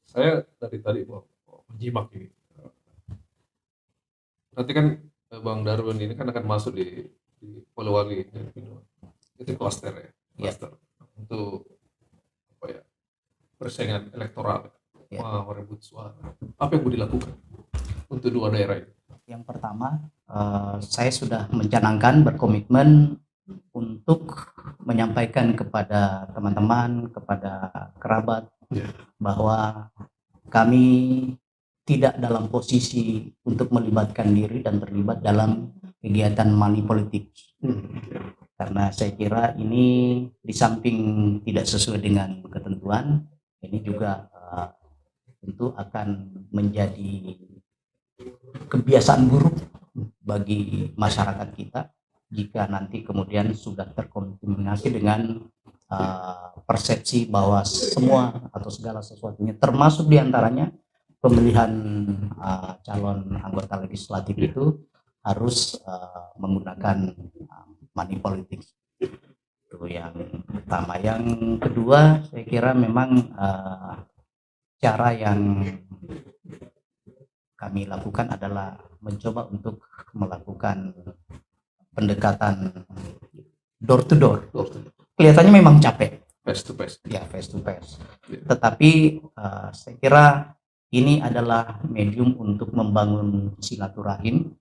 Saya dari tadi mau menyimak ini. Nanti kan Bang Darwin ini kan akan masuk di Polewali, itu klaster ya, klaster untuk apa ya, persaingan elektoral, merebut suara. Apa yang mau dilakukan untuk dua daerah ini? Yang pertama, saya sudah mencanangkan, berkomitmen untuk menyampaikan kepada teman-teman, kepada kerabat, bahwa kami tidak dalam posisi untuk melibatkan diri dan terlibat dalam kegiatan money politik. Karena saya kira ini di samping tidak sesuai dengan ketentuan, ini juga tentu akan menjadi kebiasaan buruk bagi masyarakat kita jika nanti kemudian sudah terkontaminasi dengan persepsi bahwa semua atau segala sesuatunya, termasuk diantaranya pemilihan calon anggota legislatif itu harus menggunakan money politik. Itu yang pertama. Yang kedua, saya kira memang cara yang kami lakukan adalah mencoba untuk melakukan pendekatan door to door. Kelihatannya memang capek, Face to face. ya, face to face. Tetapi saya kira ini adalah medium untuk membangun silaturahim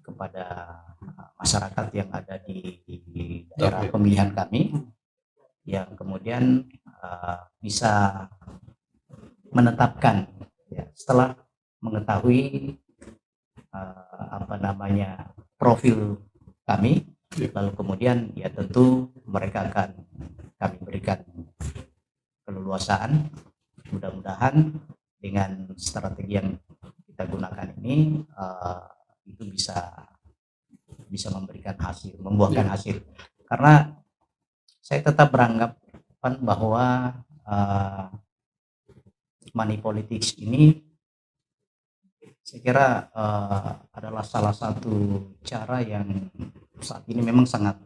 kepada masyarakat yang ada di daerah pemilihan kami, yang kemudian bisa menetapkan, ya, setelah mengetahui profil kami, lalu kemudian ya tentu mereka akan kami berikan keleluasaan. Mudah-mudahan dengan strategi yang kita gunakan ini itu bisa memberikan hasil, membuahkan hasil. Karena saya tetap beranggapan bahwa money politics ini saya kira adalah salah satu cara yang saat ini memang sangat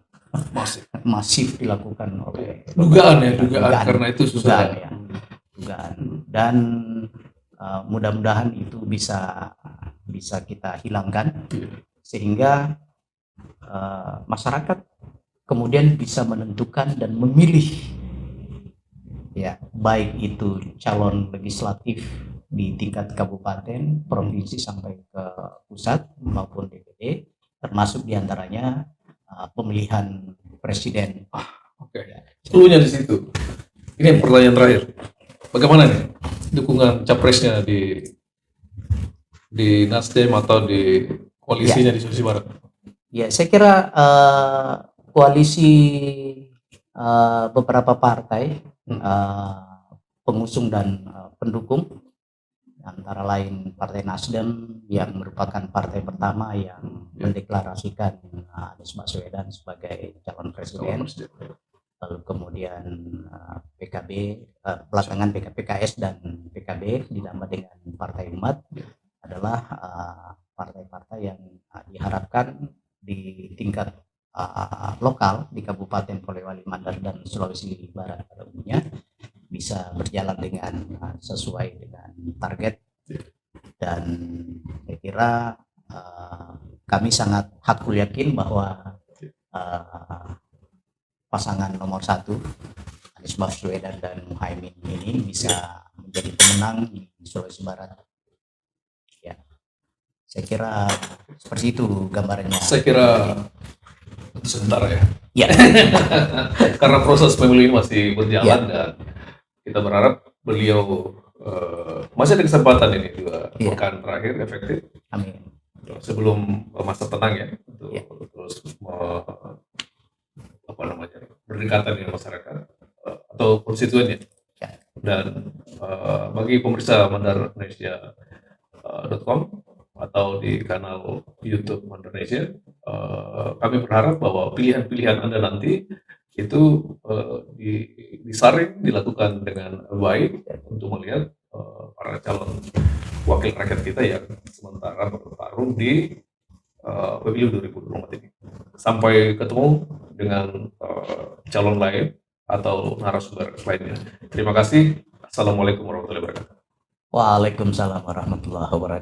masif dilakukan oleh dugaan karena itu susah. Dugaan. Dan mudah-mudahan itu bisa kita hilangkan sehingga masyarakat kemudian bisa menentukan dan memilih, ya, baik itu calon legislatif di tingkat kabupaten, provinsi sampai ke pusat maupun DPD, termasuk diantaranya pemilihan presiden. Oke. Cluenya di situ. Ini pertanyaan terakhir. Bagaimana nih dukungan capresnya di Nasdem atau di koalisinya di Sulawesi Barat? Ya, saya kira koalisi beberapa partai pengusung dan pendukung, antara lain Partai Nasdem yang merupakan partai pertama yang mendeklarasikan Anies Baswedan sebagai calon presiden, lalu kemudian PKB, belakangan PKS dan PKB ditambah dengan Partai Umat adalah partai-partai yang diharapkan di tingkat lokal di Kabupaten Polewali Mandar dan Sulawesi Barat pada umumnya bisa berjalan dengan sesuai dengan target. Dan saya kira kami sangat hakul yakin bahwa pasangan nomor 1 Anies Baswedan dan Muhaimin ini bisa menjadi pemenang di Sulawesi Barat. Ya, saya kira seperti itu gambarannya. Saya kira sebentar ya. Ya. Karena proses pemilu ini masih berjalan dan kita berharap beliau masih ada kesempatan ini juga pekan terakhir efektif. Amin. Sebelum masa tenang ya, untuk terus berdekatan dengan masyarakat atau konstituennya. Dan bagi pemirsa mandarindonesia.com atau di kanal YouTube Mandarindonesia, kami berharap bahwa pilihan-pilihan Anda nanti itu disaring, dilakukan dengan baik untuk melihat para calon wakil rakyat kita yang sementara bertarung di pemilu 2024 ini. Sampai ketemu dengan calon lain atau narasumber lainnya. Terima kasih. Assalamualaikum warahmatullahi wabarakatuh. Waalaikumsalam warahmatullahi wabarakatuh.